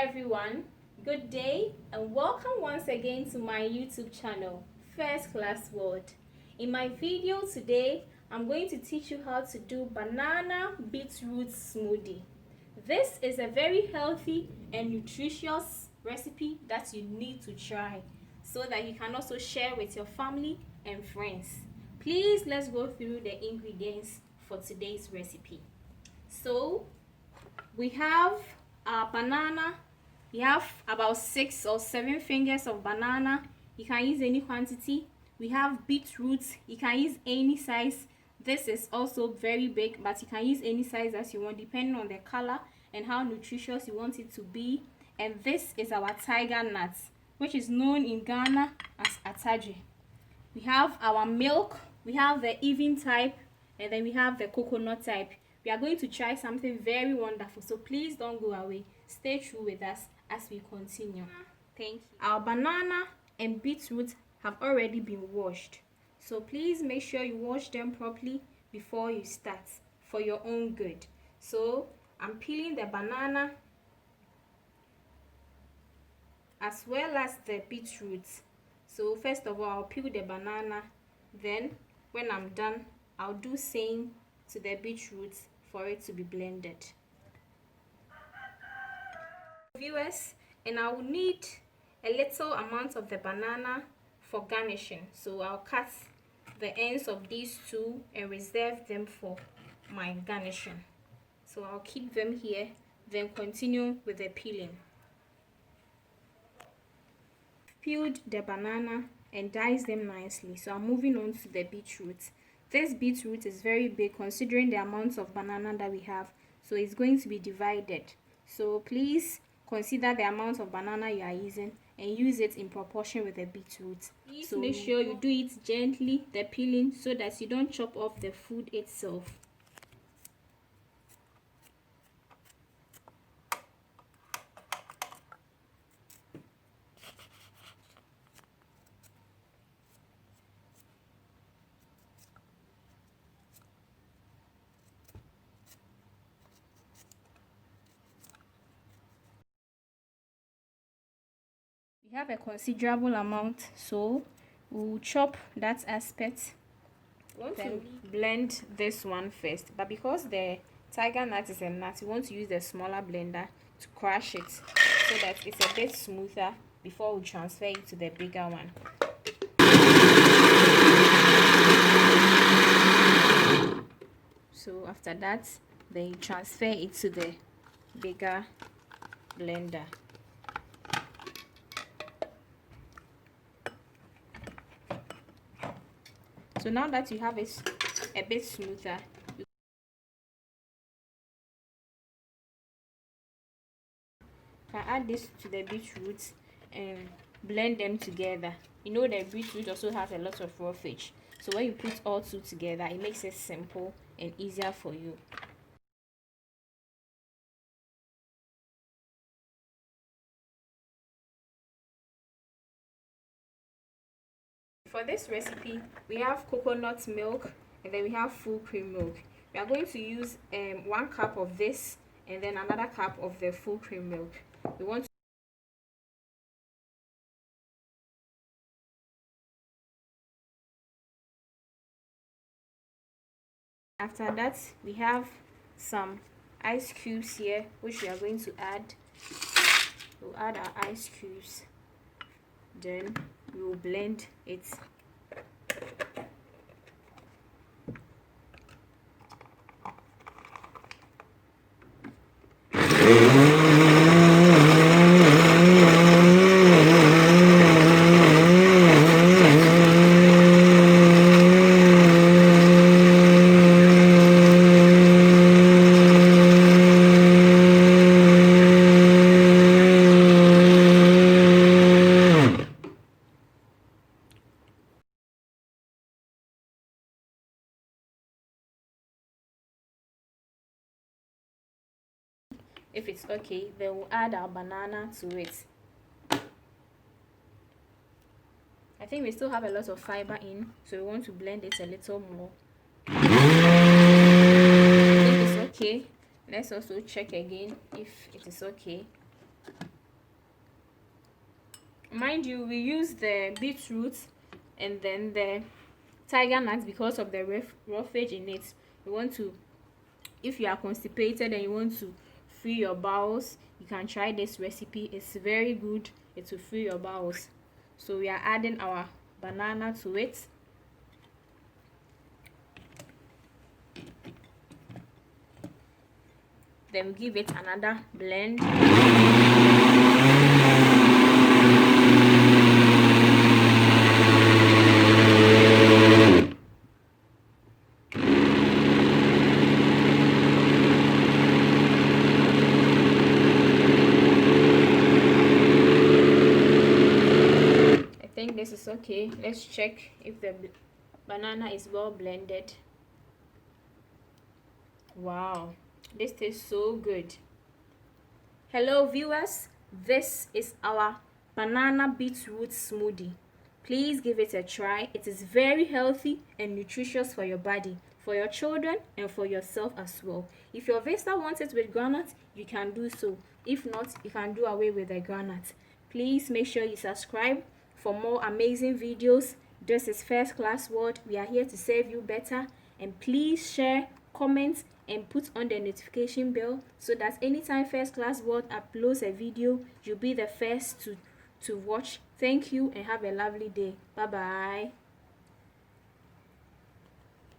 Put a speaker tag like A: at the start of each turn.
A: everyone, good day and welcome once again to my YouTube channel, First Class World. In my video today, I'm going to teach you how to do banana beetroot smoothie. This is a very healthy and nutritious recipe that you need to try so that you can also share with your family and friends. Please, let's go through the ingredients for today's recipe. So, we have our banana. We have about 6 or 7 fingers of banana. You can use any quantity. We have beetroot. You can use any size. This is also very big, but you can use any size as you want depending on the color and how nutritious you want it to be. And this is our tiger nut, which is known in Ghana as ataje. We have our milk. We have the even type, and then we have the coconut type. We are going to try something very wonderful, so please don't go away. Stay true with us as we continue. Thank you. Our banana and beetroot have already been washed, so please make sure you wash them properly before you start for your own good. So I'm peeling the banana as well as the beetroot. So first of all, I'll peel the banana, then when I'm done, I'll do same to the beetroot for it to be blended. Viewers, and I will need a little amount of the banana for garnishing, so I'll cut the ends of these two and reserve them for my garnishing. So I'll keep them here, then continue with the peeling. Peeled the banana and dice them nicely, so I'm moving on to the beetroot. This beetroot is very big considering the amount of banana that we have, so it's going to be divided. So please consider the amount of banana you are using and use it in proportion with the beetroot. Please make sure you do it gently, the peeling, so that you don't chop off the food itself. We have a considerable amount, so we'll chop that aspect. Then blend this one first, but because the tiger nut is a nut, you want to use the smaller blender to crush it so that it's a bit smoother before we transfer it to the bigger one. So after that, then you transfer it to the bigger blender. So now that you have it a bit smoother, you can add this to the beetroot and blend them together. You know the beetroot also has a lot of roughage, so when you put all two together, it makes it simple and easier for you. For this recipe, we have coconut milk and then we have full cream milk. We are going to use 1 cup of this and then another cup of the full cream milk. We want to After that, we have some ice cubes here, which we are going to add. We'll add our ice cubes, then we will blend it. If it's okay, then we'll add our banana to it. I think we still have a lot of fiber in, so we want to blend it a little more. If it's okay, let's also check again if it is okay. Mind you, we use the beetroot and then the Tigernut because of the roughage in it. You want to, if you are constipated and you want to free your bowels, you can try this recipe. It's very good. It will free your bowels. So we are adding our banana to it. Then we give it another blend. I think this is okay. Let's check if the banana is well blended. Wow, this tastes so good. Hello viewers, this is our banana beetroot smoothie. Please give it a try. It is very healthy and nutritious for your body, for your children, and for yourself as well. If your visitor wants it with granite, you can do so. If not, you can do away with the granite. Please make sure you subscribe for more amazing videos. This is First Class World. We are here to serve you better. And please share, comment, and put on the notification bell so that anytime First Class World uploads a video, you'll be the first to watch. Thank you and have a lovely day. Bye bye.